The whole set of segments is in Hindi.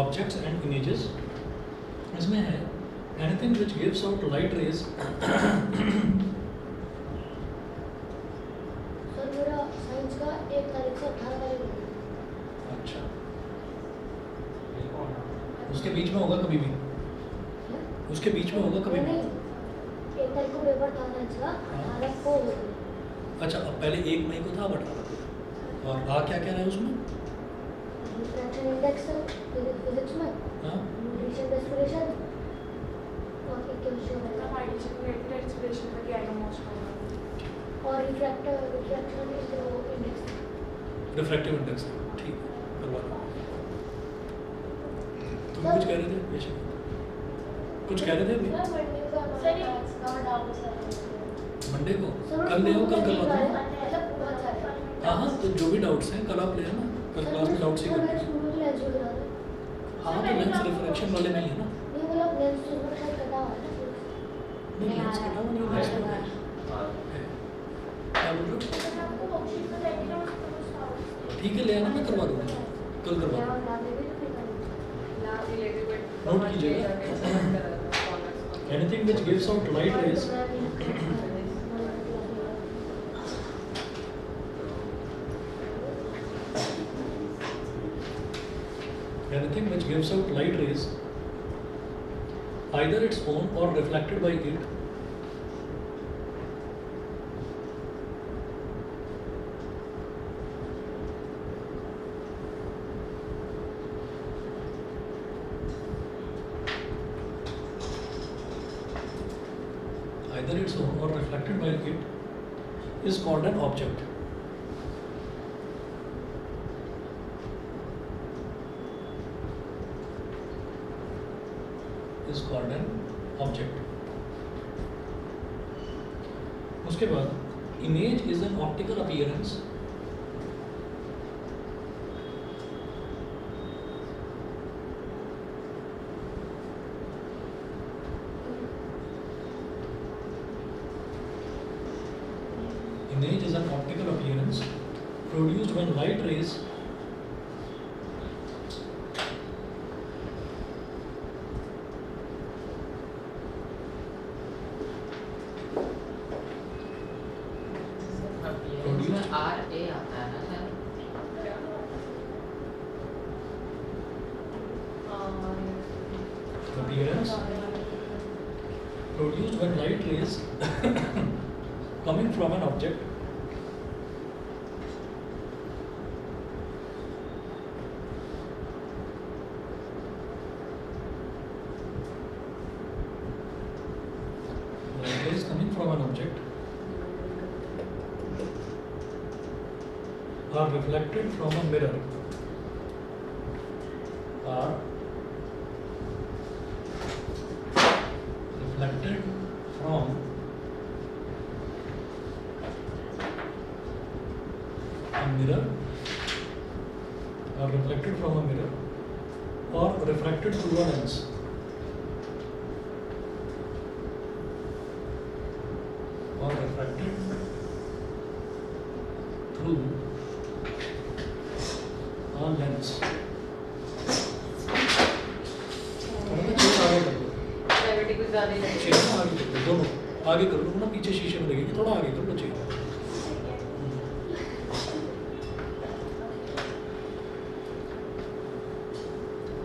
Objects and images. इसमें है anything which gives out light rays. Sir मेरा साइंस का 1 तारीख से 18 तारीख तक। अच्छा, उसके बीच में होगा कभी भी? उसके बीच में होगा कभी भी? नहीं, 1 तारीख को पेपर था साइंस का, 18 को हो गया। अच्छा, अब पहले 1 मई को था 18 को, और क्या क्या है उसमें? रिफ्रैक्शन इंडेक्स फिजिक्स में, हाँ, रीसेंट एस्पिरेशन और एक केमिस्ट्री में और रिफ्रैक्शन इंडेक्स। Refractive index. ठीक है, करवा लो। तुम कुछ कह रहे थे बेशक, कुछ कह रहे थे अभी? मंडे को कल ले आओ, कल करवा दो। हाँ हाँ, तो जो भी डाउट्स हैं कल आप ले आना, कल क्लास में डाउट्स ही करते हैं। हाँ, तो लेंस रिफ्रैक्शन वाले में ही है ना? नहीं, लेंस कटा हुआ नहीं, लेंस कटा हुआ नहीं, लेंस में है। क्या बोल रहे हो? ठीक है, ले आना, मैं करवा दूँगा, कल करवा दूँगा। नोट कीजिएगा, anything which gives out light rays. Anything which gives out light rays, either its own or reflected by it, either its own or reflected by it, is called an object. Is called an object. उसके बाद image is an optical appearance produced when light rays produced when light rays coming from an object are reflected from a mirror are reflected from a mirror or reflected from a mirror or refracted through a lens or refracted through a lens. दोनों आगे कर लो ना, पीछे शीशे में लगेगी, थोड़ा आगे कर लो चाहिए।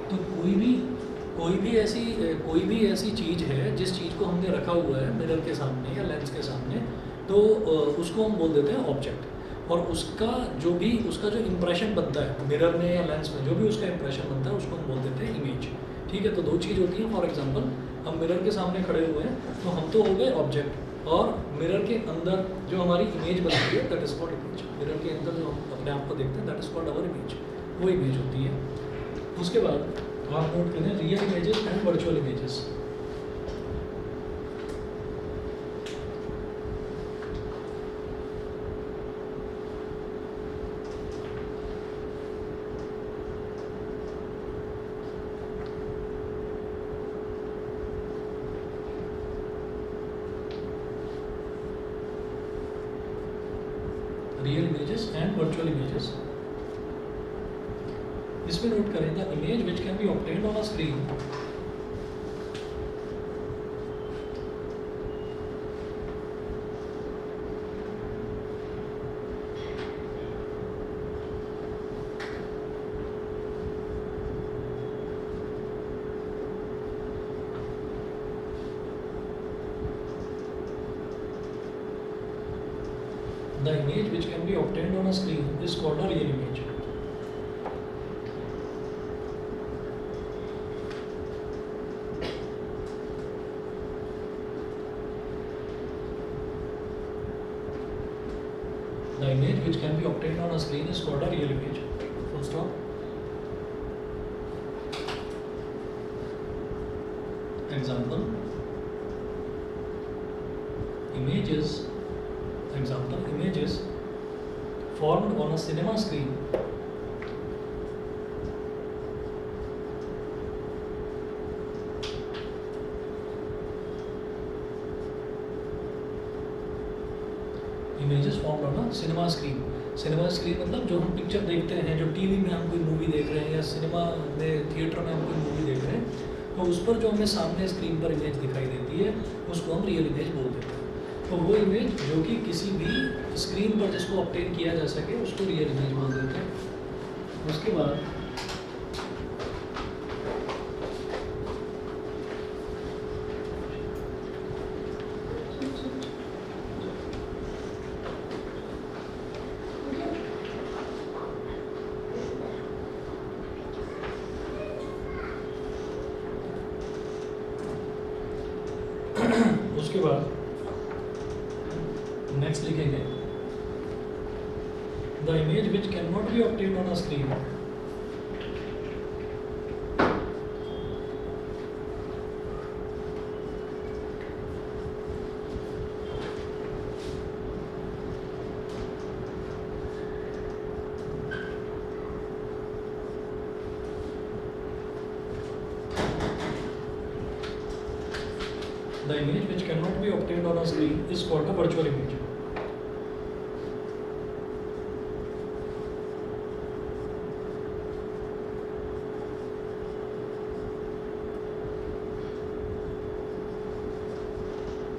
तो कोई भी ऐसी चीज है जिस चीज को हमने रखा हुआ है मिरर के सामने या लेंस के सामने, तो उसको हम बोल देते हैं ऑब्जेक्ट। और उसका जो इम्प्रेशन बनता है मिरर में या लेंस में, जो भी उसका इम्प्रेशन बनता है उसको हम बोल देते हैं इमेज। ठीक है, तो दो चीज़ होती है। फॉर एग्जांपल हम मिरर के सामने खड़े हुए हैं तो हम तो हो गए ऑब्जेक्ट, और मिरर के अंदर जो हमारी इमेज बनती है that is called image. Mirror के अंदर जो हम अपने आप को देखते हैं that is called our image, वो इमेज होती है। उसके बाद आप नोट करें real images and virtual images. Real images and virtual images. इसमें नोट करें the image which can be obtained on a screen the image which can be obtained on a screen is called a real image. The image which can be obtained on a screen is called a real image. Full stop. Example. Images formed on a cinema screen cinema screen मतलब जो हम पिक्चर देखते हैं, जो टीवी में हम कोई मूवी देख रहे हैं या सिनेमा में थिएटर में हम कोई मूवी देख रहे हैं, तो उस पर जो हमें सामने स्क्रीन पर इमेज दिखाई देती है उसको हम रियल इमेज बोल देते हैं। तो वो इमेज जो कि किसी भी स्क्रीन पर जिसको ऑब्टेन किया जा सके उसको रियल इमेज बोल देते हैं। उसके बाद नेक्स्ट लिखेंगे the image which can not be obtained on a screen the image which cannot be obtained on a screen is called a virtual image.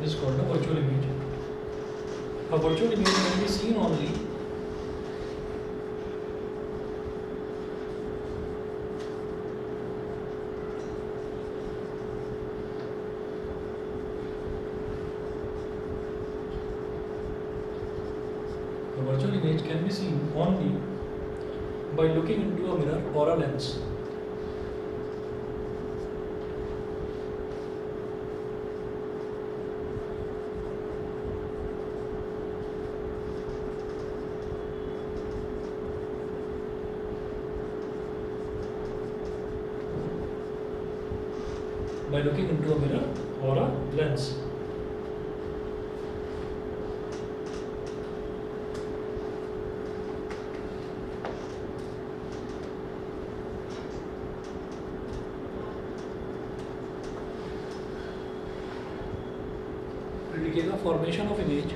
Is called a virtual image. A virtual image can be seen only by looking into a mirror or a lens. By looking into a mirror or a lens. लिखिएगा formation of image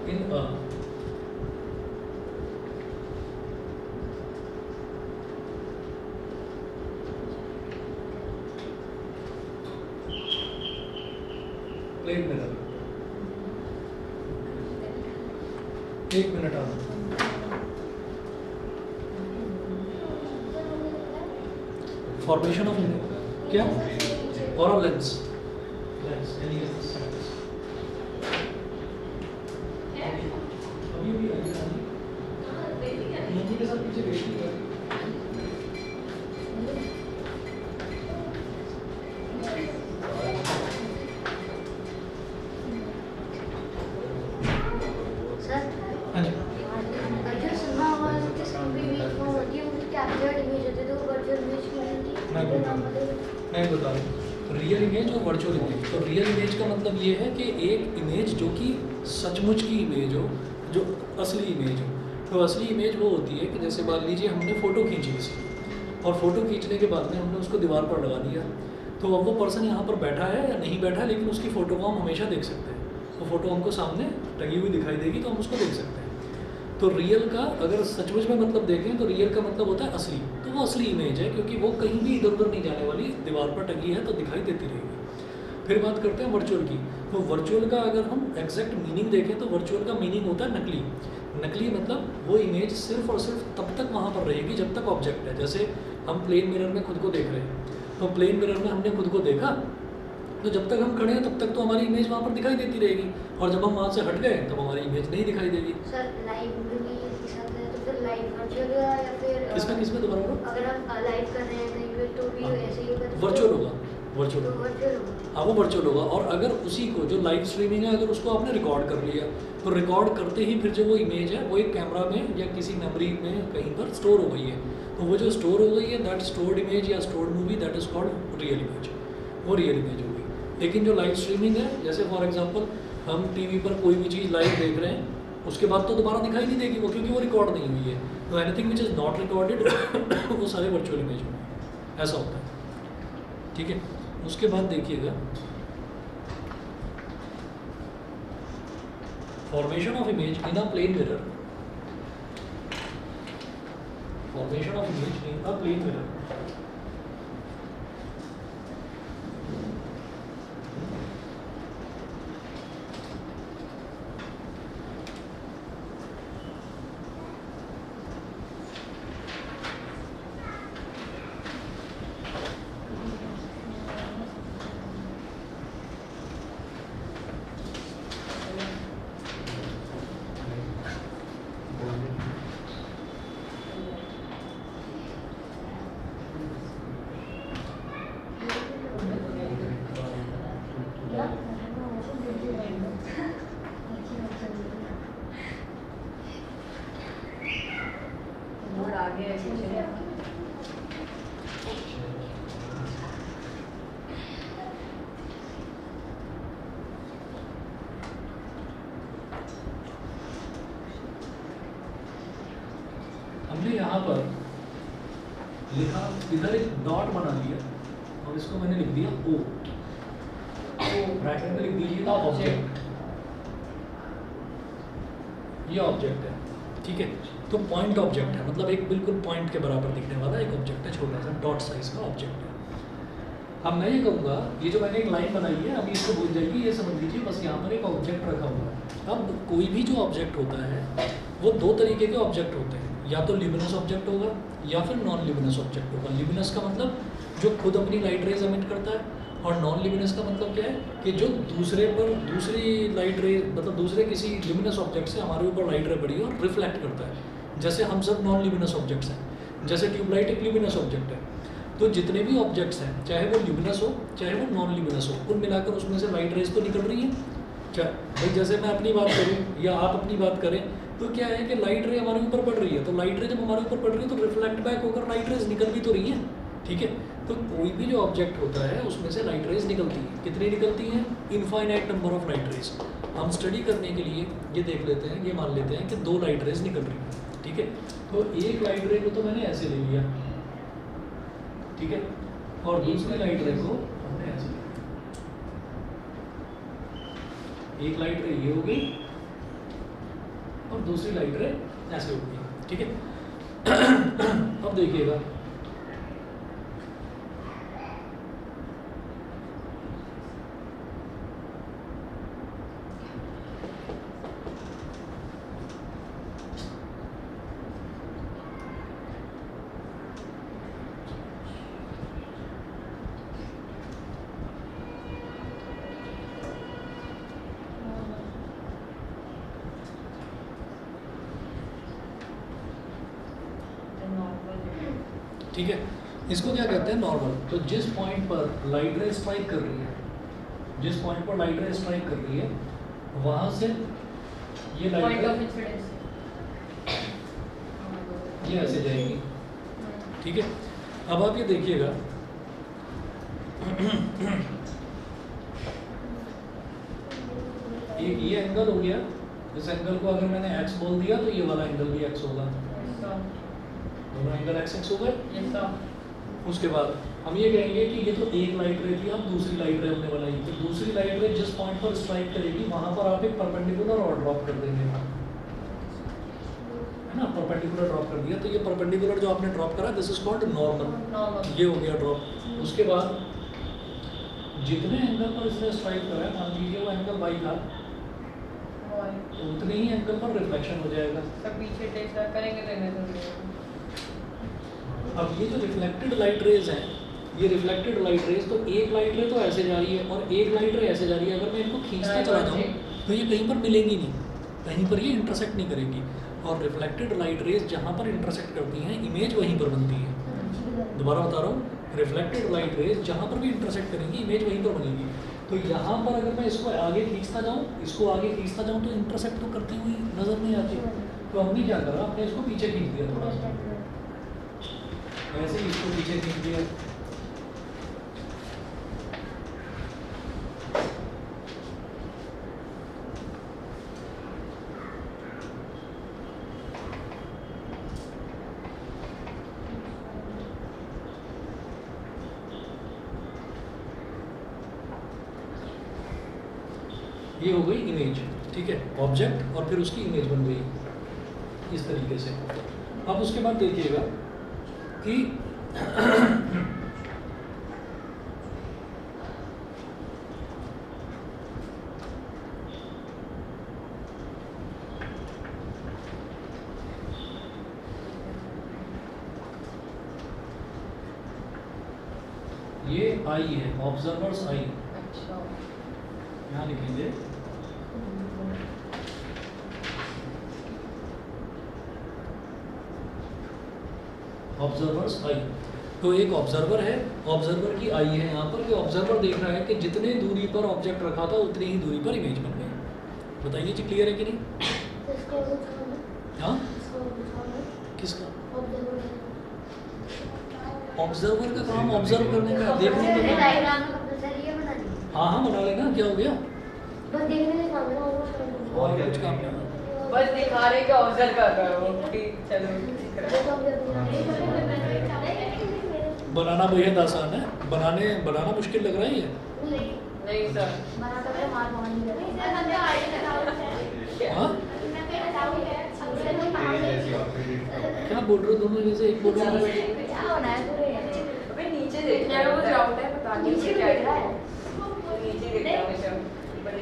in a plane mirror. एक मिनट आना। फॉर्मेशन ऑफ क्या और लेंस एनी अभी भी के साथ पीछे बैठी है। नहीं बता रहा रियल इमेज और वर्चुअल इमेज। तो रियल इमेज का मतलब ये है कि एक इमेज जो कि सचमुच की इमेज हो, जो असली इमेज हो। तो असली इमेज वो होती है कि जैसे मान लीजिए हमने फ़ोटो खींची किसी और फ़ोटो खींचने के बाद में हमने उसको दीवार पर लगा दिया, तो अब वो पर्सन यहाँ पर बैठा है या नहीं बैठा है, लेकिन उसकी फ़ोटो को हम हमेशा देख सकते हैं। तो फ़ोटो हमको सामने लगी हुई दिखाई देगी तो हम उसको देख सकते हैं। तो रियल का अगर सचमुच में मतलब देखें तो रियल का मतलब होता है असली, तो वो असली इमेज है क्योंकि वो कहीं भी इधर उधर नहीं जाने वाली, दीवार पर टंगी है तो दिखाई देती रहेगी। फिर बात करते हैं वर्चुअल की। तो वर्चुअल का अगर हम एग्जैक्ट मीनिंग देखें तो वर्चुअल का मीनिंग होता है नकली। नकली मतलब वो इमेज सिर्फ और सिर्फ तब तक वहाँ पर रहेगी जब तक ऑब्जेक्ट है। जैसे हम प्लेन मिरर में खुद को देख रहे हैं, तो प्लेन मिरर में हमने खुद को देखा, तो जब तक हम खड़े हैं तब तक तो हमारी इमेज वहाँ पर दिखाई देती रहेगी, और जब हम वहाँ से हट गए तब हमारी इमेज नहीं दिखाई देगी। सर लाइव भी के साथ है तो फिर लाइव वर्चुअल होगा या फिर किसमें दोबारा बोलो? अगर हम लाइव कर रहे हैं कहीं पे तो भी ऐसे ही होगा? वर्चुअल होगा, वर्चुअल तो होगा। वर्चुअल होगा। हाँ वो वर्चुअल होगा। और अगर उसी को जो लाइव स्ट्रीमिंग है अगर उसको आपने रिकॉर्ड कर लिया, तो रिकॉर्ड करते ही फिर जो वो इमेज है वो एक कैमरा में या किसी मेमोरी में कहीं पर स्टोर हो गई है, तो वो जो स्टोर हो गई है दैट स्टोर्ड इमेज या stored movie that is called real image, वो रियल इमेज होगी। लेकिन जो लाइव स्ट्रीमिंग है, जैसे फॉर एग्जांपल हम टीवी पर कोई भी चीज़ लाइव देख रहे हैं, उसके बाद तो दोबारा दिखाई नहीं देगी वो, क्योंकि वो रिकॉर्ड नहीं हुई है। तो anything which is not recorded वो सारे वर्चुअल इमेज होंगे, ऐसा होता है। ठीक है, उसके बाद देखिएगा formation of image in a plane mirror. Formation of image in a plane mirror. हमने यहाँ पर लिखा, इधर एक डॉट बना लिया और इसको मैंने लिख दिया O, तो ब्रैकेट में लिख दीजिएगा ऑब्जेक्ट। ये ऑब्जेक्ट है, ठीक है। तो पॉइंट ऑब्जेक्ट है, मतलब एक बिल्कुल पॉइंट के बराबर दिखने वाला एक ऑब्जेक्ट है, छोटा सा डॉट साइज का ऑब्जेक्ट है। अब मैं ये कहूँगा, ये जो मैंने एक लाइन बनाई है अभी इसको भूल जाइए, ये समझ लीजिए बस यहाँ पर एक ऑब्जेक्ट रखा हुआ है। अब कोई भी जो ऑब्जेक्ट होता है वो दो तरीके के ऑब्जेक्ट होते हैं, या तो ल्यूमिनस ऑब्जेक्ट होगा या फिर नॉन ल्यूमिनस ऑब्जेक्ट होगा। ल्यूमिनस का मतलब जो खुद अपनी लाइट रेज एमिट करता है, और नॉन ल्यूमिनस का मतलब क्या है कि जो दूसरे पर दूसरी लाइट रे, मतलब दूसरे किसी ल्यूमिनस ऑब्जेक्ट से हमारे ऊपर लाइट रे पड़ी है और रिफ्लेक्ट करता है। जैसे हम सब नॉन ल्यूमिनस ऑब्जेक्ट्स हैं, जैसे ट्यूबलाइट एक ल्यूमिनस ऑब्जेक्ट है। तो जितने भी ऑब्जेक्ट्स हैं, चाहे वो ल्यूमिनस हो चाहे वो नॉन ल्यूमिनस हो, कुल मिलाकर उसमें से लाइट रेज तो निकल रही है। क्या भाई, जैसे मैं अपनी बात करूँ या आप अपनी बात करें, तो क्या है कि लाइट रे हमारे ऊपर पड़ रही है, तो लाइट रे जब हमारे ऊपर पड़ रही है तो रिफ्लेक्ट बैक होकर लाइट रेज निकल भी तो रही है, ठीक है। तो कोई भी जो ऑब्जेक्ट होता है उसमें से लाइट रेज निकलती है। कितनी निकलती हैं? Infinite number of light rays. हम स्टडी करने के लिए ये देख लेते हैं, ये मान लेते हैं कि 2 लाइट रेज निकल रही हैं, ठीक है। तो एक लाइट रे को तो मैंने ऐसे ले लिया, ठीक है, और दूसरी लाइट रे को हमने ऐसे लिया। एक लाइट रे ये हो गई और दूसरी लाइट रे ऐसे हो गई, ठीक है। अब देखिएगा, ठीक है, इसको क्या कहते हैं? नॉर्मल। तो जिस पॉइंट पर लाइट रे स्ट्राइक कर रही है, जिस पॉइंट पर लाइट रे स्ट्राइक कर रही है वहां से ये लाइट रे ये ऐसे जाएगी, ठीक है। अब आप ये देखिएगा, एक ये एंगल हो गया, इस एंगल को अगर मैंने x बोल दिया तो ये वाला एंगल भी x होगा, दोनों एंगल x हो गए। उसके बाद हम ये कहेंगे कि ये तो एक लाइट रे थी, अब दूसरी लाइट रे हमने बनाई, तो दूसरी लाइट रे जिस पॉइंट पर स्ट्राइक करेगी वहां पर आप एक परपेंडिकुलर और ड्रॉप कर देंगे। ना, परपेंडिकुलर ड्रॉप कर दिया, तो ये परपेंडिकुलर जो आपने ड्रॉप करा this is called normal, normal. ये हो गया ड्रॉप। उसके बाद जितने एंगल पर इसने स्ट्राइक करा है, मान लीजिए वो एंगल बाई था, तो उतने ही एंगल पर रिफ्लेक्शन हो जाएगा। सब पीछे टेस्ट करेंगे रहने देंगे। अब ये जो रिफ्लेक्टेड लाइट रेज हैं, ये रिफ्लेक्टेड लाइट रेज, तो एक लाइट रे तो ऐसे जा रही है और एक लाइट रे ऐसे जा रही है। अगर मैं इनको खींचता चला जाऊँ तो ये कहीं पर मिलेंगी नहीं, कहीं पर ये इंटरसेक्ट नहीं करेंगी। और रिफ्लेक्टेड लाइट रेज जहाँ पर इंटरसेक्ट करती हैं, इमेज वहीं पर बनती है। दोबारा बता रहा हूँ, रिफ्लेक्टेड लाइट रेज जहाँ पर भी इंटरसेक्ट करेंगी, इमेज वहीं पर बनेगी। तो यहाँ पर अगर मैं इसको आगे खींचता जाऊँ, इसको आगे खींचता जाऊँ, तो इंटरसेक्ट तो करती हुई नज़र नहीं आती। तो हमने क्या करा, हमने इसको पीछे खींच दिया थोड़ा सा, ऐसे ही इसको पीछे खींच दिया। ये हो गई इमेज, ठीक है, ऑब्जेक्ट और फिर उसकी इमेज बन गई इस तरीके से। अब उसके बाद देखिएगा कि ये आई है, ऑब्जर्वर्स आई, अच्छा। यहाँ लिखेंगे ऑब्जर्वर्स आई। तो एक ऑब्जर्वर है, ऑब्जर्वर की आई है यहाँ पर, कि ऑब्जर्वर देख रहा है कि जितने दूरी पर ऑब्जेक्ट रखा था उतनी ही दूरी पर इमेज बन गई। बताइए जी, क्लियर है कि नहीं? इसको उठाना, हाँ, इसको उठाना, किसका? ऑब्जर्वर ऑब्जर्वर का काम ऑब्जर्व करने का, देखने है। का। डायग्राम में कंपल्सरी है बनानी। हाँ हाँ, बना लेना, क्या हो गया? बस देखने के काम है और और कुछ काम नहीं। बस दिखा रहे कि ऑब्जर्व कर रहे हो। ठीक, चलो ठीक वो है। तो ऑब्जर्वर बनाना बेहद आसान है, बनाना मुश्किल लग रहा है ये? नहीं सर। बना कर मैं मार पाऊंगी। हाँ, क्या बोल रहे हो दोनों में से? एक बोल रहे हो क्या होना है पूरे? अबे नीचे देख यार, वो ग्राउंड है, पता नहीं नीचे क्या देख रहा है। नीचे देख रहा हूँ मैं।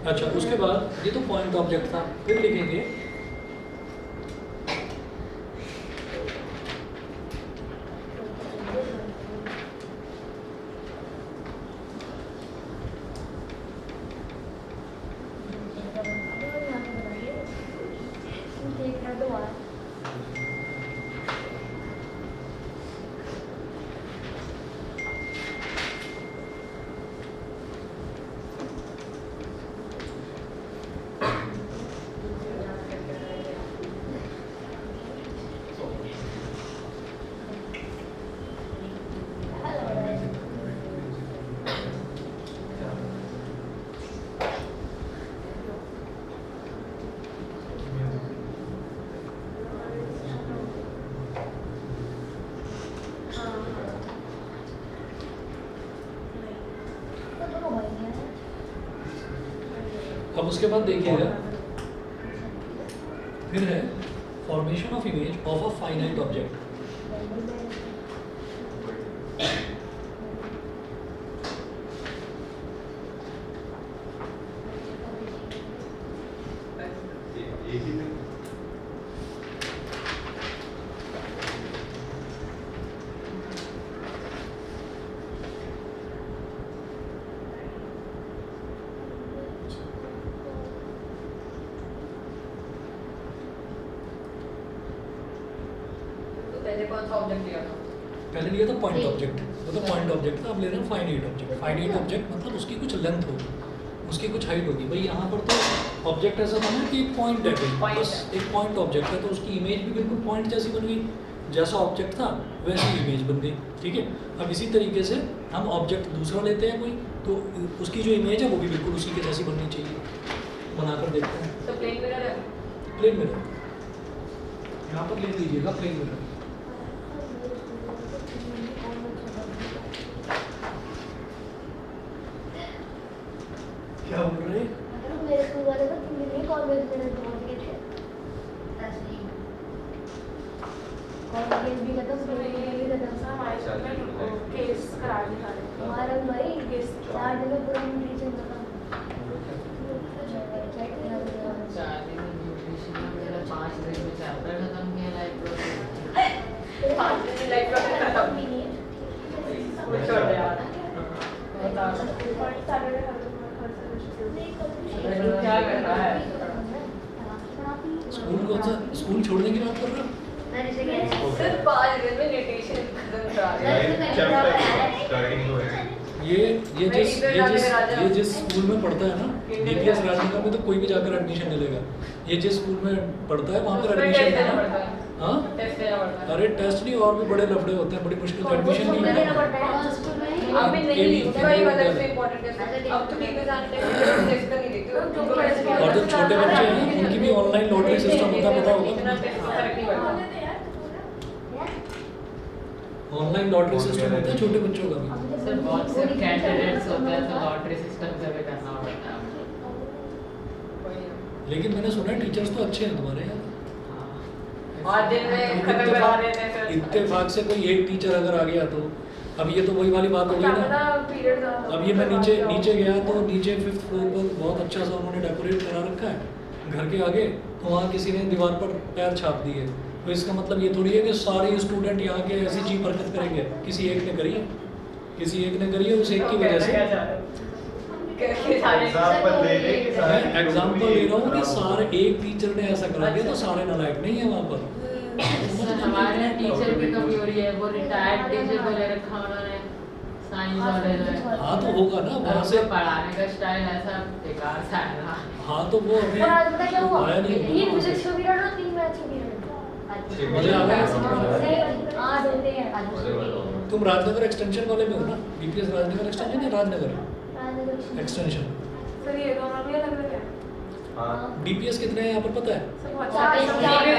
अच्छा, उसके बाद ये तो पॉइंट ऑब्जेक्ट था, फिर लिखेंगे देखना तो आ अब उसके बाद देखिएगा, फिर है formation of image of a finite object. पहले कौन सा ऑब्जेक्ट लिया था? पहले लिया था पॉइंट ऑब्जेक्ट, वो तो पॉइंट ऑब्जेक्ट था। अब ले रहे हैं फाइनाइट ऑब्जेक्ट। फाइनाइट ऑब्जेक्ट मतलब उसकी कुछ लेंथ होगी, उसकी कुछ हाइट होगी। भाई यहाँ पर तो ऑब्जेक्ट ऐसा था ना कि एक पॉइंट है, Point बस है। एक पॉइंट ऑब्जेक्ट है, तो उसकी इमेज भी बिल्कुल पॉइंट जैसी बन गई, जैसा ऑब्जेक्ट था वैसी इमेज बन गई। ठीक है, अब इसी तरीके से हम ऑब्जेक्ट दूसरा लेते हैं कोई, तो उसकी जो इमेज है वो भी बिल्कुल उसी के जैसी बननी चाहिए। बनाकर देखते हैं। तो प्लेन मिरर है। प्लेन मिरर यहाँ पर ले लीजिएगा, प्लेन मिरर। क्या बोल रहे हैं? मेरे स्कूल वाले को 3 दिन में कॉलेज में पहुंच गए थे और केस भी खत्म पेपर भी खत्म केस करा दिया हमारा भाई केस 4 दिन में पूरा न्यूट्रिशन खत्म 4 दिन में न्यूट्रिशन में मेरा 5 दिन में चैप्टर खत्म किया लाइफ प्रोसेस 5 दिन में लाइफ प्रोसेस खत्म भी नहीं है छोड़ दे यार क्या कर रहा है स्कूल कौन सा स्कूल छोड़ने की बात कर रहा है? सिर्फ 5 दिन में न्यूट्रिशन खत्म करा दिया ये जिस स्कूल में पढ़ता है ना डीपीएस राजनगर में तो कोई भी जाकर एडमिशन ले लेगा। ये जिस स्कूल में पढ़ता है वहाँ पर एडमिशन लेना। हाँ टेस्ट देना पड़ता है अरे टेस्ट नहीं और भी बड़े लफड़े होते हैं, बड़ी मुश्किल से एडमिशन नहीं मिलता। अभी नहीं वही मतलब से इंपॉर्टेंट है अब तो ठीक है जाने टेस्ट का नहीं देखते और जो छोटे बच्चे हैं उनकी भी ऑनलाइन लॉटरी सिस्टम होता है, पता होगा। ऑनलाइन लॉटरी सिस्टम होता है छोटे बच्चों का भी। सर बहुत से कैंडिडेट्स होते हैं तो लॉटरी सिस्टम से भी करना पड़ता है लेकिन मैंने सुना है टीचर्स तो अच्छे हैं तुम्हारे यार। और दिन में खत्म करा देते हैं सर इत्तेफाक से कोई एक टीचर अगर आ गया तो अब ये तो वही वाली बात हो गई ना। अब ये मैं नीचे गया तो नीचे 5th फ्लोर पर बहुत अच्छा सा उन्होंने डेकोरेट करा रखा है घर के आगे, तो वहाँ किसी ने दीवार पर पैर छाप दिए। तो इसका मतलब ये थोड़ी है कि सारे स्टूडेंट यहाँ के ऐसी चीज हरकत करेंगे। किसी एक ने करी है, उस एक की वजह से। एग्जाम्पल ले रहा हूँ कि सारे एक टीचर ने ऐसा करा दिया तो सारे नालायक नहीं है वहाँ पर। हमारे टीचर भी कमजोरी है, वो रिटायर्ड टीचर को ले रखा उन्होंने साइंस वाले ने। हाँ तो होगा ना वहाँ से पढ़ाने का स्टाइल ऐसा बेकार सा है ना। हाँ तो वो हमें और आज पता क्या हुआ आया नहीं 3 फिजिक्स का पीरियड और 3 मैथ्स का पीरियड मजा आ गया। आज होते हैं तुम राजनगर एक्सटेंशन वाले में हो ना? डीपीएस राजनगर एक्सटेंशन या राजनगर एक्सटेंशन? सर ये दोनों भी अलग अलग है डीपीएस कितने हैं यहाँ पर पता है? सर बहुत सारे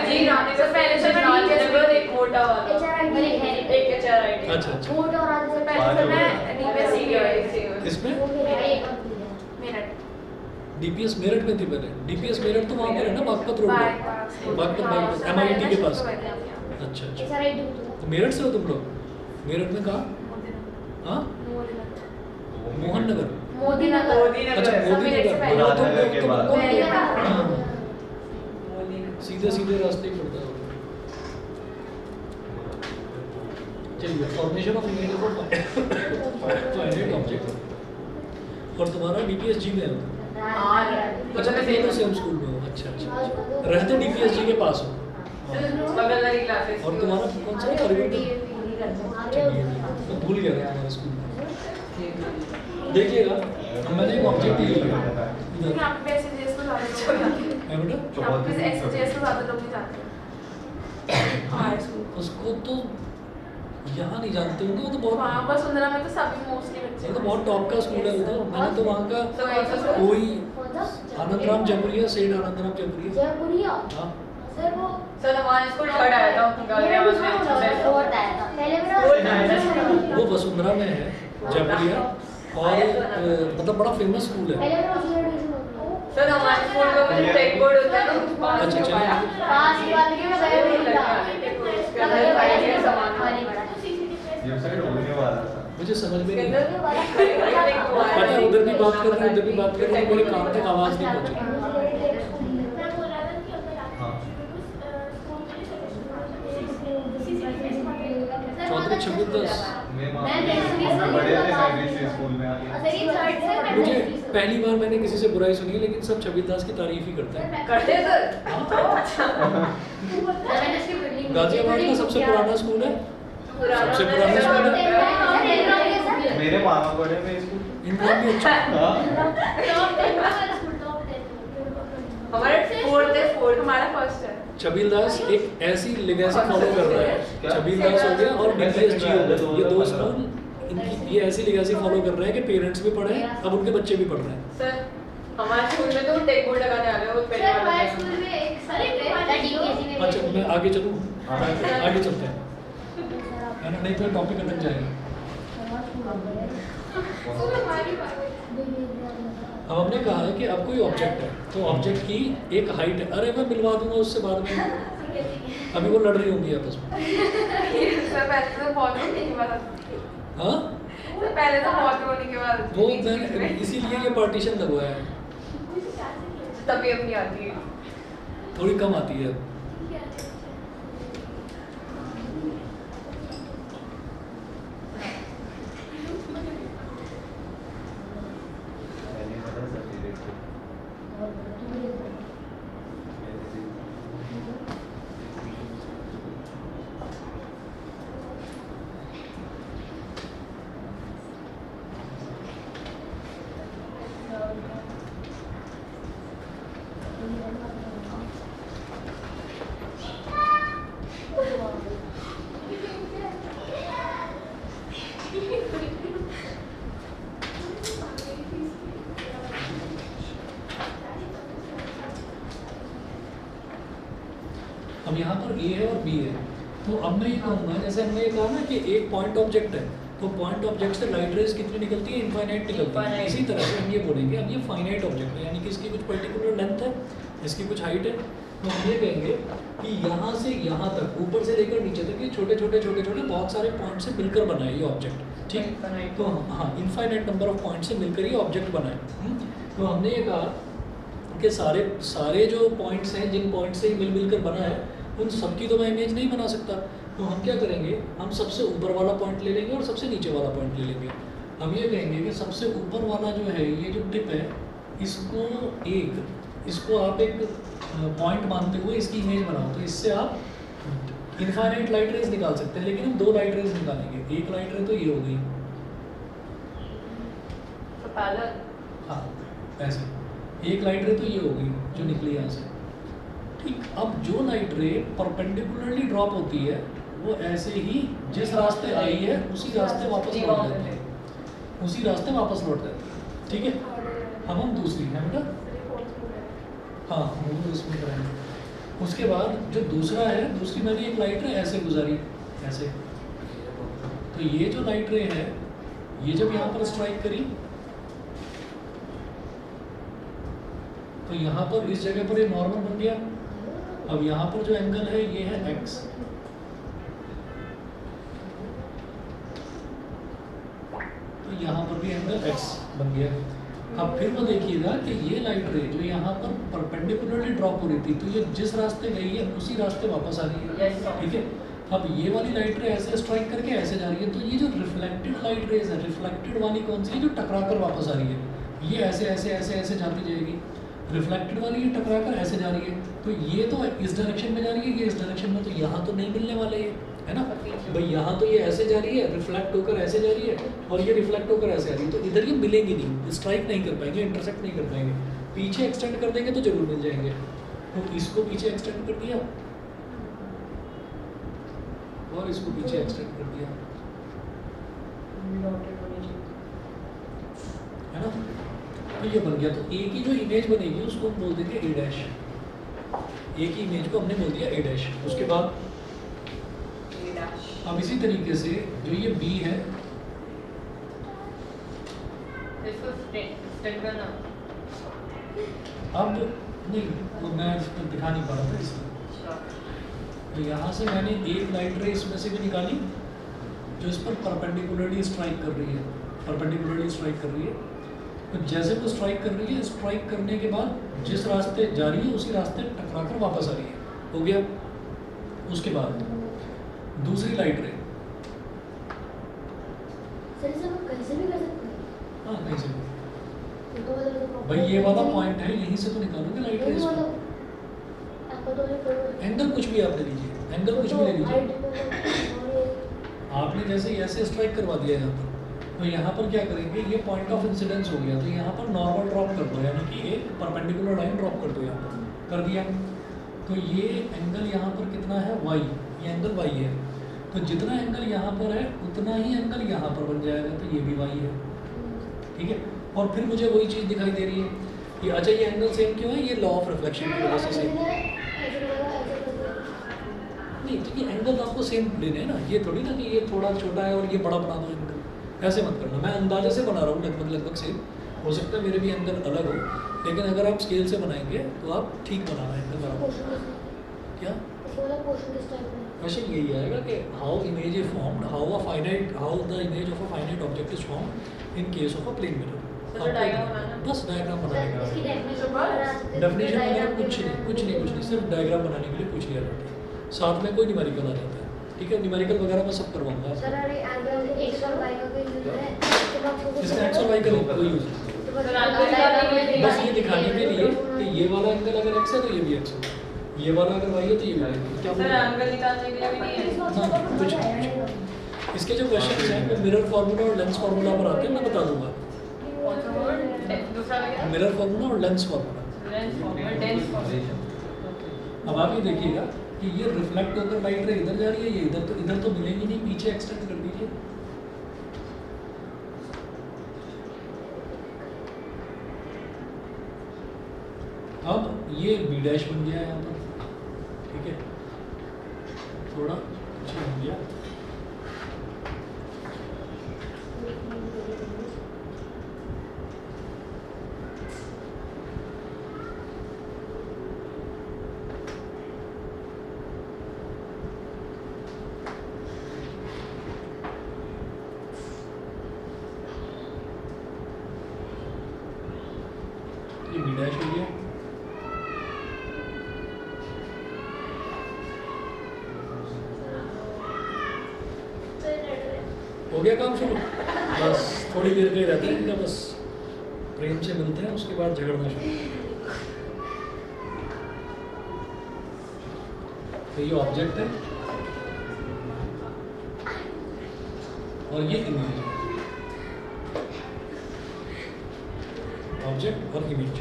जी रानी से पहले से मैं नीचे एक मोटा वाला एक एचआरआईटी अच्छा अच्छा। मोटा और आज से पहले से मैं नीचे सीनियर किसमें? मेरठ डीपीएस मेरठ में थी पहले। डीपीएस मेरठ तो वहाँ पर है ना बागपत रोड पर, बागपत एमआईटी के पास। अच्छा अच्छा। तो मेरठ से हो तुम लोग? मेरठ में कहाँ? हाँ मोहन नगर। मोदी नगर अच्छा मोदी नगर। राजनगर के बाद। सीधे सीधे रास्ते ही पड़ता है। चलिए फॉर्मेशन ऑफ इमेज को फाइनाइट ऑब्जेक्ट। और तुम्हारा डीपीएस जी में है? अच्छा मैं सेम स्कूल में हो। अच्छा अच्छा। रहते डीपीएस जी के पास हो? बगल वाली क्लासेस और तुम्हारा कौन सा परिवर्तन? मैं भूल गया था तुम्हारा स्कूल। देखिएगा मैंने एक ऑब्जेक्ट लिया है यहाँ पे एसजीएस को ज़्यादा लोग जाते हैं बेटा। यहाँ पे एसजीएस को ज़्यादा लोग नहीं जाते हैं हमारे स्कूल उसको तो यहाँ नहीं जानते होंगे, वो तो बहुत वहाँ पर सुंदरा में तो सभी मोस्टली बच्चे वो तो बहुत टॉप का स्कूल है। वो तो मैंने तो वहाँ का कोई आनंदराम जयपुरिया, सेठ आनंदराम जयपुरिया। जयपुरिया हाँ सर वो सर हमारे स्कूल थर्ड आया था मेरा भी स्कूल फोर्थ आया था पहले मेरा वो वसुंधरा में है जयपुरिया, और मतलब बड़ा फेमस स्कूल है। पहले मेरा उसी डिवीजन में सर हमारे स्कूल में मुझे टेक बोर्ड होता है ना अच्छा अच्छा। पास ही वाले के मैं गया नहीं था ये साइड होने वाला था। मुझे समझ में नहीं आया। पता है उधर भी बात कर रहे हैं, उधर भी बात कर रहे हैं, मेरे कान तक आवाज़ नहीं पहुँची। चौधरी 2610 मैं बड़े थे सेकेंडरी स्कूल में आके। मुझे पहली बार मैंने किसी से बुराई सुनी है, लेकिन सब 2610 की तारीफ ही करते हैं। करते हैं सर गाजियाबाद का सबसे पुराना स्कूल है, सबसे पुराना स्कूल है। मेरे मामा पढ़े में स्कूल। इनका भी अच्छा। हाँ। हमारे फोर्थ हमारा फर्स्ट है। छबील दास एक ऐसी लेगेसी फॉलो कर रहा है। छबील दास हो गया और डीपीएस जी हो गया, ये दो स्कूल इनकी ये ऐसी लेगेसी फॉलो कर रहे हैं कि पेरेंट्स भी पढ़े, अब उनके बच्चे भी पढ़ रहे हैं। सर हमारे स्कूल में तो टेक बोर्ड लगाने आ गए वो पहले वाला अच्छा मैं आगे चलूँ? आगे चलते हैं है ना, नहीं तो टॉपिक अटक जाएगा। अब हमने कहा है कि अब कोई ऑब्जेक्ट है, तो ऑब्जेक्ट की एक हाइट है। अरे मैं मिलवा दूंगा उससे बाद में, अभी वो लड़ रही होंगी आपस में। हाँ पहले तो बहुत रोने के बाद वो मैंने इसीलिए ये पार्टीशन लगवाया है, तभी अपनी आती है। थोड़ी कम आती है। अब यहाँ पर ए है और बी है, तो अब मैं ये कहूँगा, जैसे हमने ये कहा ना कि एक पॉइंट ऑब्जेक्ट है, तो पॉइंट ऑब्जेक्ट से लाइट रेज कितनी निकलती है? इनफाइनाइट निकलती है। Infinite। इसी तरह से हम ये बोलेंगे अब ये फाइनाइट ऑब्जेक्ट है, यानी कि इसकी कुछ पर्टिकुलर लेंथ है, इसकी कुछ हाइट है, तो हम ये कहेंगे कि यहाँ से यहाँ तक, ऊपर से लेकर नीचे तक, ये छोटे छोटे बहुत सारे पॉइंट से मिलकर बना है ये ऑब्जेक्ट। ठीक, Infinite। तो हाँ, इनफाइनाइट नंबर ऑफ पॉइंट से मिलकर ये ऑब्जेक्ट बना है। तो हमने ये कहा कि सारे जो पॉइंट्स हैं, जिन पॉइंट से मिल मिलकर बना है, उन सबकी तो मैं इमेज नहीं बना सकता। तो हम क्या करेंगे, हम सबसे ऊपर वाला पॉइंट ले लेंगे और सबसे नीचे वाला पॉइंट ले लेंगे। हम ये कहेंगे कि सबसे ऊपर वाला जो है, ये जो टिप है, इसको आप एक पॉइंट मानते हुए इसकी इमेज बनाओ, तो इससे आप इनफाइनाइट लाइट रेज निकाल सकते हैं। लेकिन हम 2 लाइट रेज निकालेंगे। एक लाइट रे तो ये हो गई, तो पहले हाँ ऐसे, एक लाइट रे तो ये हो गई जो निकली यहाँ से। ठीक, अब जो लाइट रे परपेंडिकुलरली ड्रॉप होती है, वो ऐसे ही जिस रास्ते आई है उसी रास्ते वापस लौट जाती है, उसी रास्ते वापस लौट जाती है। ठीक है, अब हम दूसरी है बेटा, हाँ वो इसमें करेंगे। उसके बाद जो दूसरा है, दूसरी मैंने एक लाइट रे ऐसे गुजारी, ऐसे, तो ये जो लाइट रे है, ये जब यहाँ पर स्ट्राइक करी, तो यहाँ पर इस जगह पर ये नॉर्मल बन गया। अब यहाँ पर जो एंगल है ये है x, तो यहाँ पर भी एंगल x बन गया। अब फिर वो देखिएगा कि ये लाइट रे जो यहाँ पर परपेंडिकुलरली ड्रॉप हो रही थी, तो ये जिस रास्ते गई है उसी रास्ते वापस आ रही है। Yes, sir। ठीक है, अब ये वाली लाइट रे ऐसे स्ट्राइक करके ऐसे जा रही है, तो ये जो रिफ्लेक्टेड लाइट रेज है, रिफ्लेक्टेड वाली कौन सी है? जो टकरा कर वापस आ रही है, ये ऐसे ऐसे ऐसे ऐसे जाती जाएगी। रिफ्लेक्टेड वाली ये टकरा कर ऐसे जा रही है, तो ये तो इस डायरेक्शन में जा रही है, ये इस डायरेक्शन में, तो यहाँ तो नहीं मिलने वाले ये, है ना भाई। यहाँ तो ये ऐसे जा रही है, रिफ्लेक्ट होकर ऐसे जा रही है, और ये रिफ्लेक्ट होकर ऐसे आ रही है, तो इधर ये मिलेंगी नहीं, स्ट्राइक नहीं कर पाएंगे, इंटरसेक्ट नहीं कर पाएंगे। पीछे एक्सटेंड कर देंगे तो जरूर मिल जाएंगे। तो इसको पीछे एक्सटेंड कर दिया और इसको पीछे एक्सटेंड कर दिया, है ना, तो ये बन गया। तो ए की जो इमेज बनेगी उसको हम बोल देंगे ए डैश। ए की इमेज को हमने बोल दिया ए डैश। उसके बाद अब इसी तरीके से जो ये बी है, इसको स्टेट करना। अब नहीं, वो मैं इसमें दिखा नहीं पा रहा था इसलिए। तो यहाँ से मैंने एक लाइट रे इसमें से भी निकाली जो इस पर परपेंडिकुलरली स्ट्राइक कर रही है, परपेंडिकुलरली स्ट्राइक कर रही है। तो जैसे वो स्ट्राइक कर रही है, स्ट्राइक करने के बाद जिस रास्ते जा रही है उसी रास्ते टकरा कर वापस आ रही है, हो गया। उसके बाद दूसरी लाइट रे, सर इसे हम कैसे भी कर सकते हैं। हाँ कहीं से तो मतलब भाई ये वाला पॉइंट है, यहीं से तो निकालोगे लाइट रे। आपको तो एंगल कुछ भी आप ले लीजिए, एंगल कुछ भी ले लीजिए। आपने जैसे ऐसे स्ट्राइक करवा दिया यहाँ पर, तो यहाँ पर क्या करेंगे, ये पॉइंट ऑफ इंसिडेंस हो गया, तो यहाँ पर नॉर्मल ड्रॉप कर दो, यानी कि एक परपेंडिकुलर लाइन ड्रॉप कर दो यहाँ पर, कर दिया। तो ये एंगल यहाँ पर कितना है, y, ये एंगल y है। तो जितना एंगल यहाँ पर है उतना ही एंगल यहाँ पर बन जाएगा, तो ये भी y है। ठीक है, और फिर मुझे वही चीज़ दिखाई दे रही है कि अच्छा ये एंगल सेम क्यों है, ये लॉ ऑफ रिफ्लेक्शन की वजह से सेम। नहीं, तो ये एंगल आपको सेम लेने हैं ना, ये थोड़ी ना कि ये थोड़ा छोटा है और ये बड़ा बना दो एंगल, ऐसे मत करना। मैं अंदाजे से बना रहा हूँ लगभग सेम, हो सकता है मेरे भी एंगल अलग हो, लेकिन अगर आप स्केल से बनाएंगे तो आप ठीक बनाना एंगल बराबर। क्या क्वेश्चन यही आएगा कि how image is formed, how the image of a finite object is formed in case of a plane mirror. तो डायग्राम बनाना, बस डायग्राम बनाने का डेफिनेशन डेफिनेशन वगैरह कुछ नहीं, सिर्फ डायग्राम बनाने के लिए पूछ लिया जाता है, साथ में कोई न्यूमेरिकल आ जाता है। ठीक है, न्यूमेरिकल वगैरह मैं सब करवाऊंगा। सर अरे एंगल x और y का कोई यूज है? उसके बाद वो इसका एक्स और वाई का कोई यूज नहीं, बस ये दिखाने के लिए कि ये वाला एंगल अगर x है तो ये भी x है, ये वाला अगर y है तो ये भी y है। क्या सर बोल एंगल निकालने के लिए भी नहीं है। हाँ, कुछ नहीं। इसके जो क्वेश्चंस हैं वो मिरर फार्मूला और लेंस फार्मूला पर आते हैं, मैं बता दूंगा। दूसरा क्या? मिरर फार्मूला और lens formula. Lens formula, dense formula. अब आप ये देखिएगा कि ये रिफ्लेक्ट होकर लाइट रे इधर जा रही है, ये इधर तो मिलेगी नहीं, पीछे एक्सटेंड कर दीजिए। अब ये बी डैश बन गया यहाँ पर, ठीक है, थोड़ा पीछे बन गया। ये बी डैश हो गया। हो गया काम शुरू, बस थोड़ी देर के रहते हैं इनका, बस प्रेम से मिलते हैं उसके बाद झगड़ना शुरू। तो ये ऑब्जेक्ट है और ये इमेज है, ऑब्जेक्ट और इमेज,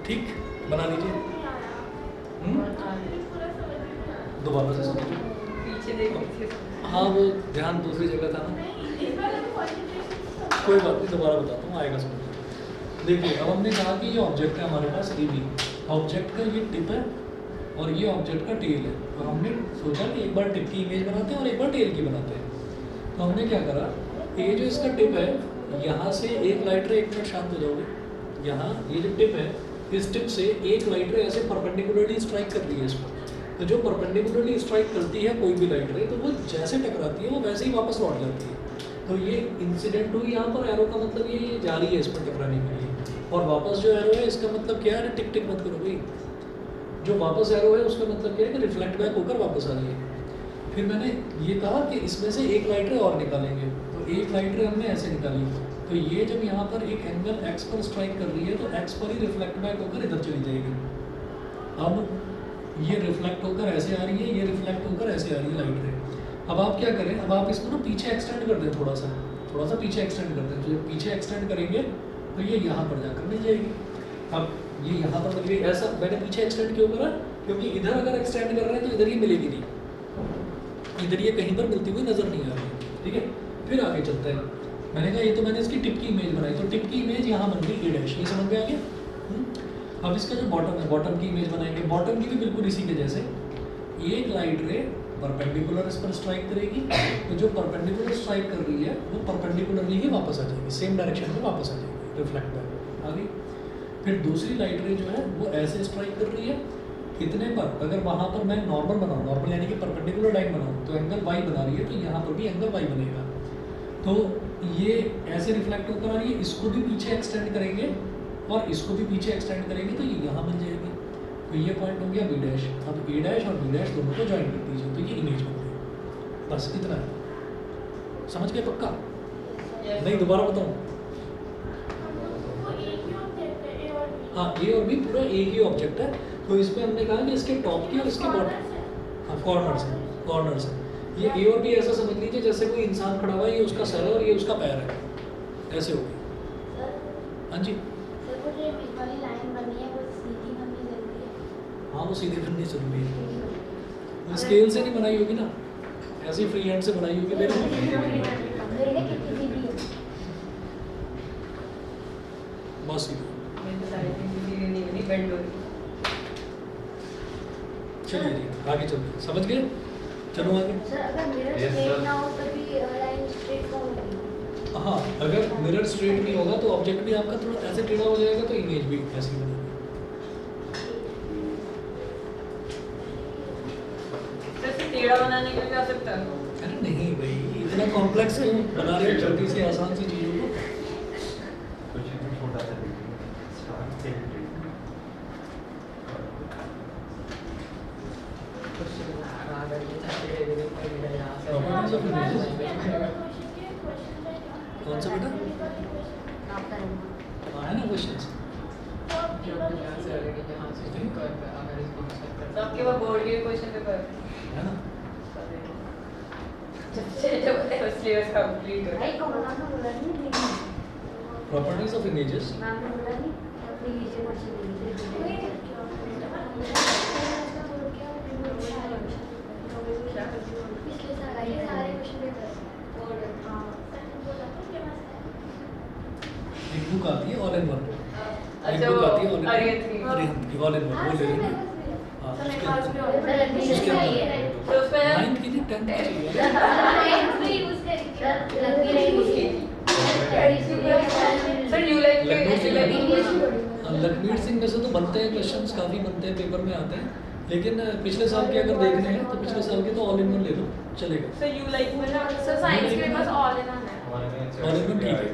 ठीक, बना लीजिए। दोबारा से समझिए। पीछे देखिए। हाँ वो ध्यान दूसरी जगह था ना, कोई बात नहीं, दोबारा बताता हूँ, आएगा समझ। देखिए अब हमने कहा कि ये ऑब्जेक्ट है हमारे पास, ए बी, ऑब्जेक्ट का ये टिप है और ये ऑब्जेक्ट का टेल है, और हमने सोचा कि एक बार टिप की इमेज बनाते हैं और एक बार टेल की बनाते हैं। तो हमने क्या करा, ये जो इसका टिप है, यहाँ से एक लाइट रे, एक मिनट शांत हो जाओगे, यहाँ ये जो टिप है, इस टिप से एक लाइट रे ऐसे परपेंडिकुलरली स्ट्राइक कर रही है इसको। तो जो परपेंडिकुलरली स्ट्राइक करती है कोई भी लाइट रे, तो वो जैसे टकराती है वो वैसे ही वापस लौट जाती है। तो ये इंसिडेंट हुई यहाँ पर, एरो का मतलब ये जा रही है इस पर टकराने के लिए, और वापस जो एरो है इसका मतलब क्या है, टिक टिक मत करो भाई, जो वापस एरो है उसका मतलब क्या है कि रिफ्लेक्ट बैक होकर वापस आ रही है। फिर मैंने ये कहा कि इसमें से एक लाइट रे और निकालेंगे, तो एक लाइट रे हमने ऐसे निकाली, तो ये जब यहाँ पर एक एंगल x पर स्ट्राइक कर रही है तो x पर ही रिफ्लेक्ट बैक होकर इधर चली जाएगी। अब ये रिफ्लेक्ट होकर ऐसे आ रही है, ये रिफ्लेक्ट होकर ऐसे आ रही है लाइट रे। अब आप क्या करें, अब आप इसको ना पीछे एक्सटेंड कर दें, थोड़ा सा पीछे एक्सटेंड कर दें। तो जब पीछे एक्सटेंड करेंगे तो ये यहाँ पर जाकर मिल जाएगी। अब ये यहाँ पर मिल गई, ऐसा मैंने पीछे एक्सटेंड क्यों करा, क्योंकि इधर अगर एक्सटेंड कर रहे हैं तो इधर ये मिलेगी नहीं, इधर ये कहीं पर मिलती हुई नजर नहीं आ रही। ठीक है, फिर आगे चलते हैं। मैंने कहा ये तो मैंने इसकी टिप की इमेज बनाई, तो टिप की इमेज यहाँ बन गई ए डैश, ये समझ में आ गया। अब इसका जो बॉटम है, बॉटम की इमेज बनाएंगे, बॉटम की भी बिल्कुल इसी के जैसे, एक लाइट रे परपेंडिकुलर इस पर स्ट्राइक करेगी, तो जो परपेंडिकुलर स्ट्राइक कर रही है वो परपेंडिकुलरली ही वापस आ जाएगी, सेम डायरेक्शन में वापस आ जाएगी, रिफ्लेक्ट बैक आ गई। फिर दूसरी लाइट रे जो है वो ऐसे स्ट्राइक कर रही है, कितने पर, अगर वहाँ पर मैं नॉर्मल बनाऊँ, नॉर्मल यानी कि परपेंडिकुलर लाइन बनाऊँ, तो एंगल वाई बना रही है, तो यहाँ पर भी एंगल वाई बनेगा। तो ये ऐसे रिफ्लेक्ट होकर आ रही है, इसको भी पीछे एक्सटेंड करेंगे और इसको भी पीछे एक्सटेंड करेंगे तो ये यहाँ मिल जाएगी। तो ये पॉइंट हो गया बी डैश। अब ए डैश और बी डैश दोनों को ज्वाइन कर दीजिए, तो ये इमेज बन गई। बस इतना है, समझ गए पक्का? नहीं दोबारा बताऊँ? हाँ, ए और बी पूरा एक ही ऑब्जेक्ट है। तो इसमें हमने कहा कि इसके टॉप की और इसके बॉटम, हाँ कॉर्नर से ये ए और बी ऐसा समझ लीजिए जैसे कोई इंसान खड़ा हुआ है, ये उसका सर है और ये उसका पैर है, ऐसे हो गई। हाँ जी, हाँ वो सीधी फिरनी जरूरी है, स्केल से नहीं बनाई होगी ना, ऐसे फ्री हैंड से बनाई होगी मेरे। बस चलिए जी आगे चलते, समझ गए? चलो आगे। सर अगर मिरर स्ट्रेट ना हो तभी लाइन स्ट्रेट फॉर्म होगी। हाँ, अगर मिरर स्ट्रेट नहीं होगा तो ऑब्जेक्ट भी आपका थोड़ा ऐसे टेढ़ा हो जाएगा तो इमेज भी ऐसी बनेगी। जैसे टेढ़ा बनाने के लिए क्या सकता है? अरे नहीं भाई, इतना कॉम्प्लेक्स क्यों बना रहे हो छोटी सी आसान सी चीज़ों को? कुछ भी छोटा सा स्टार्ट से Properties of images? कौन सा बेटा? है ना क्वेश्चंस? तो आपके पास बोर्ड के क्वेश्चन पेपर है ना? जब सिलेबस कंप्लीट हो भाई को बनाना बोला नहीं Properties of images. मैम ने बोला नहीं अपनी नीचे मशीन पिछले सारे क्वेश्चन पेपर और एक बुक आती है ऑल इन वन। एक अच्छा, बुक आती है वो अरिहंत की। अरिहंत की ऑल इन वन, वो ले लेना। हाँ, उसके अंदर तो उसमें 9th की नहीं 10th की चाहिए। Sir you like Lakhmir Singh में से तो बनते हैं क्वेश्चंस, काफ़ी बनते हैं, पेपर में आते हैं, लेकिन पिछले साल के अगर देखने हैं तो पिछले साल के तो ऑल इन वन ले लो, चलेगा। सर यू लाइक में ना सर साइंस के पास ऑल इन है। ऑल इन वन ठीक है।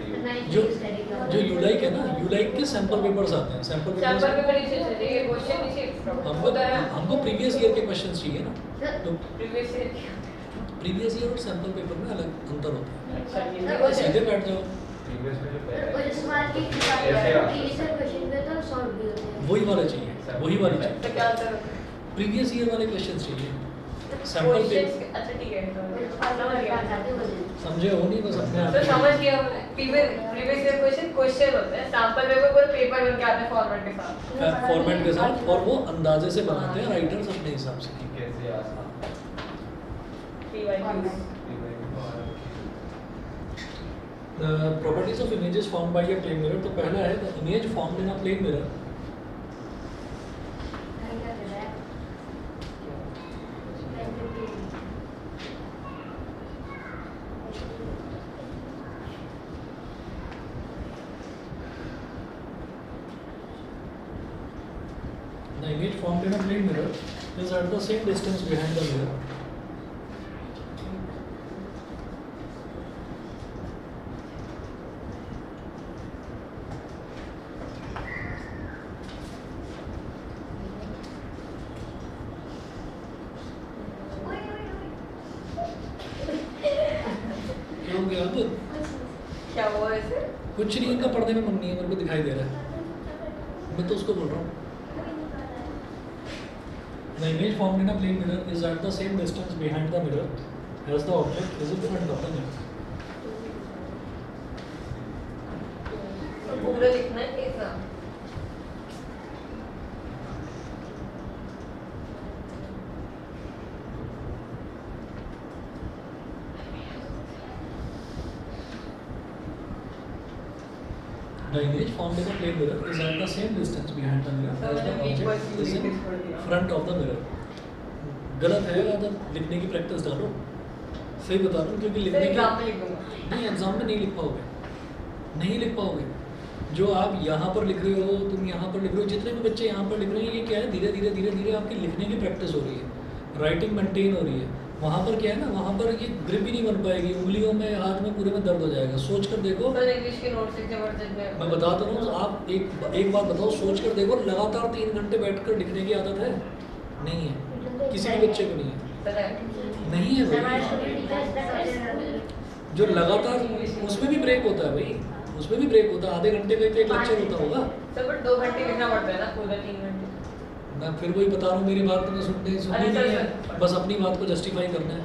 जो यूलाइक है ना, यूलाइक के सैंपल पेपर्स आते हैं, सैंपल सैंपल पेपर्स पेपर नीचे चाहिए, क्वेश्चन नीचे हमको होता है। हमको प्रीवियस ईयर के क्वेश्चंस चाहिए ना, तो प्रीवियस प्रीवियस ईयर और सैंपल पेपर में अलग अंतर होता है। ईयर सीधे बैठ जाओ, प्रीवियस में जो पहले और इस बार के क्वेश्चन पे तो सॉल्व भी होते हैं वही वाले चाहिए, वही वाले चाहिए। तो क्या होता है? प्रीवियस ईयर वाले क्वेश्चंस चाहिए, सैंपल पेपर क्वेश्चन अच्छा ठीक है समझ गया। समझे हो नहीं बस अपने तो आप समझ गया प्रीवियस ईयर क्वेश्चन होते हैं, सैंपल पेपर पूरे पेपर बन के आते हैं फॉर्मेट के साथ। फॉर्मेट के साथ, और वो अंदाजे से बनाते हैं राइटर्स अपने हिसाब से। कैसे आसान PYQs properties of images form by a plane mirror. तो पहला है the image form in a plane mirror The image formed in a plane mirror is at the same distance behind the mirror. क्या हो गया अब? क्या हुआ ऐसे? कुछ नहीं, इनका पढ़ने में मन नहीं है, मेरे को दिखाई दे रहा है, मैं तो उसको बोल रहा हूँ। The image formed in a plane mirror is at the same distance behind the mirror as the object is in front of the mirror. तो पूरा लिखना है कैसा? The image formed in a plane mirror is at the same distance behind the mirror as the object is in front of the mirror. गलत है, अगर लिखने की प्रैक्टिस डालो, सही बता रहा हूँ, क्योंकि लिखने की एग्जाम में लिख दूंगा। नहीं, एग्जाम में नहीं लिख पाओगे, नहीं लिख पाओगे। जो आप यहाँ पर लिख रहे हो, तुम यहाँ पर लिख रहे हो, जितने भी बच्चे यहाँ पर लिख रहे हैं, ये क्या है, धीरे धीरे धीरे धीरे आपकी लिखने की प्रैक्टिस हो रही है, राइटिंग मेंटेन हो रही है। वहाँ पर क्या है ना, वहाँ पर ये ग्रिप ही नहीं बन पाएगी, उंगलियों में, हाथ में, पूरे में दर्द हो जाएगा। सोच कर देखो, सर इंग्लिश के नोट्स लिखने पड़ते हैं। मैं बताता हूँ, आप एक बात बताओ, सोच कर देखो, लगातार 3 घंटे बैठकर लिखने की आदत है? नहीं है, किसी भी बच्चे को नहीं है, पता है? नहीं है भाई। जो लगातार, उसमें भी ब्रेक होता है भाई, उसमें भी ब्रेक होता है, आधे घंटे का एक लेक्चर होता होगा। सर बट 2 घंटे लिखना पड़ता है ना, पूरा 3 घंटे। मैं फिर वही बता रहा हूँ, मेरी बात तुम्हें सुननी नहीं है, बस अपनी बात को जस्टिफाई करना है।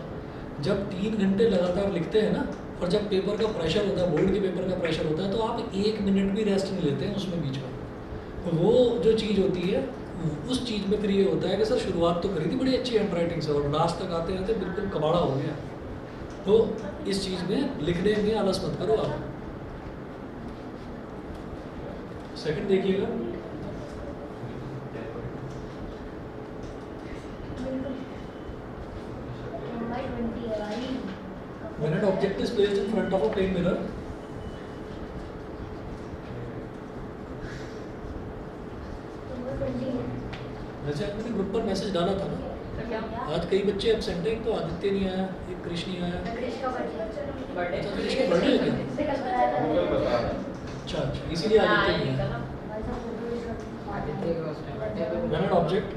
जब 3 घंटे लगातार लिखते हैं ना, और जब पेपर का प्रेशर होता है, बोर्ड के पेपर का प्रेशर होता है, तो आप 1 मिनट भी रेस्ट नहीं लेते हैं उसमें बीच में। तो वो जो चीज़ होती है, उस चीज़ में फिर ये होता है कि सर शुरुआत तो करी थी बड़ी अच्छी हैंड राइटिंग से, और लास्ट तक आते आते बिल्कुल कबाड़ा हो गया। तो इस चीज़ में लिखने में आलस मत करो आप। सेकंड देखिएगा, when an object is placed in front of a plane mirror, printing है। वैसे आपने ग्रुप पर मैसेज डाला था ना, तो क्या आज कई बच्चे एब्सेंट हैं, एक तो आदित्य नहीं आया, एक कृष नहीं आया। क्रिश का बर्थडे बर्थडे अच्छा, कृष का बर्थडे है क्या? बिकॉज़ बताया था गूगल बता रहा है। अच्छा अच्छा, इसीलिए आदित्य नहीं आया। आदित्य का उस time birthday When an object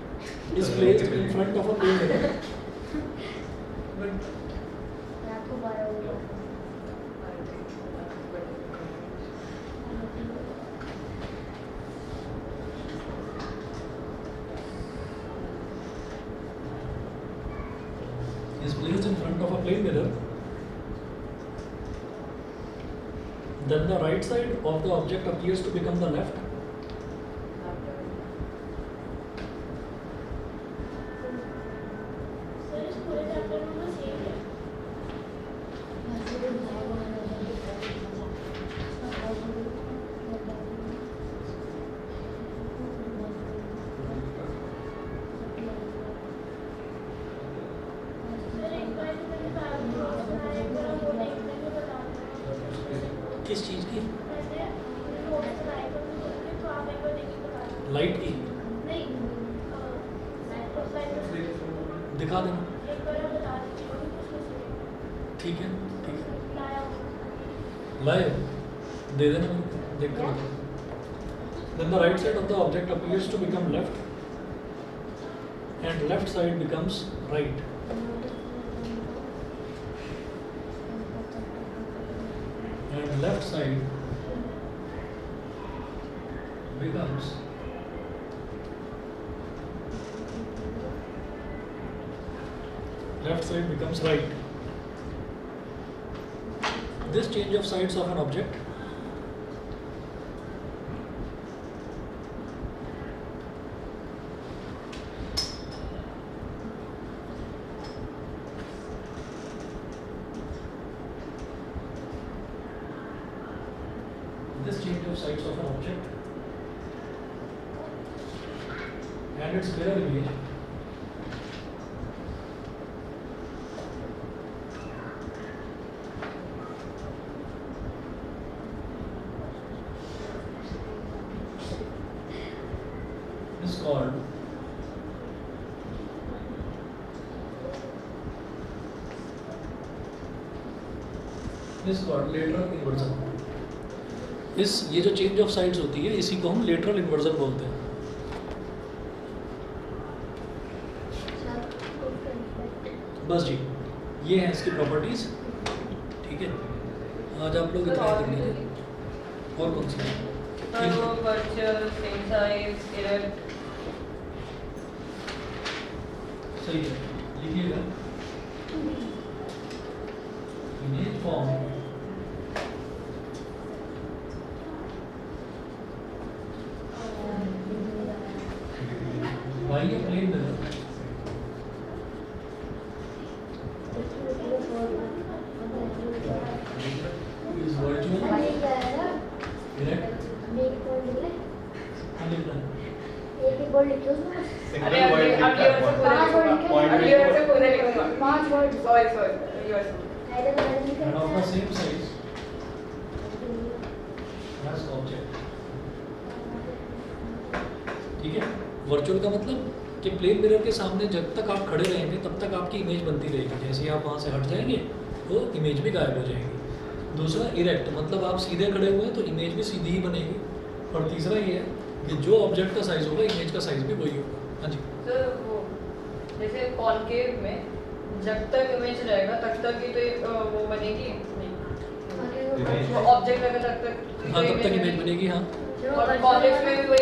is placed in front of a plane mirror, but रात को 12 बजे is placed in front of a plane mirror, then the right side of the object appears to become the left. Sir इस पूरे चैप्टर में बस यही है। सर एक बार तो मैंने पैराग्राफ बनाया, एक बार वो देखने में बता दो। किस चीज की? मैंने नोट्स बनाए थे तो आप एक बार देख के बता दो। लाइट की? नहीं स्लाइड दिखा देना। एक बार आप बता दीजिए उसमें से ठीक है, ठीक है। लाया होगा। लाए दे देना मेरे को, देख कर बता। Then the right side of the object appears to become left, and left side becomes right. And left side becomes right. This change of sides of an object and its mirror image is called lateral inversion. इस ये जो चेंज ऑफ साइड्स होती है इसी को हम लेटरल इन्वर्जन बोलते हैं. बस जी, ये हैं इसकी प्रॉपर्टीज. ठीक है, आज आप लोग इतना ही देख लीजिए. और कौन सी है? सही है, लिखिएगा. Image form by a plane mirror is virtual direct single word and of the same size as object. ठीक है, वर्चुअल का मतलब कि प्लेन मिरर के सामने जब तक आप खड़े रहेंगे तब तक आपकी इमेज बनती रहेगी. जैसे ही आप वहाँ से हट जाएंगे तो इमेज भी गायब हो जाएगी. दूसरा इरेक्ट, मतलब आप सीधे खड़े हुए हैं तो इमेज भी सीधी ही बनेगी. और तीसरा ये है कि जो ऑब्जेक्ट का साइज होगा इमेज का साइज भी वही होगा. हाँ जी, तो वो जैसे कॉनकेव में जब तक इमेज रहेगा तब तक ही तो वो बनेगी Image. वो ऑब्जेक्ट रहेगा तब तक हाँ तब तक इमेज बनेगी. हाँ और कॉन्वेक्स में भी वही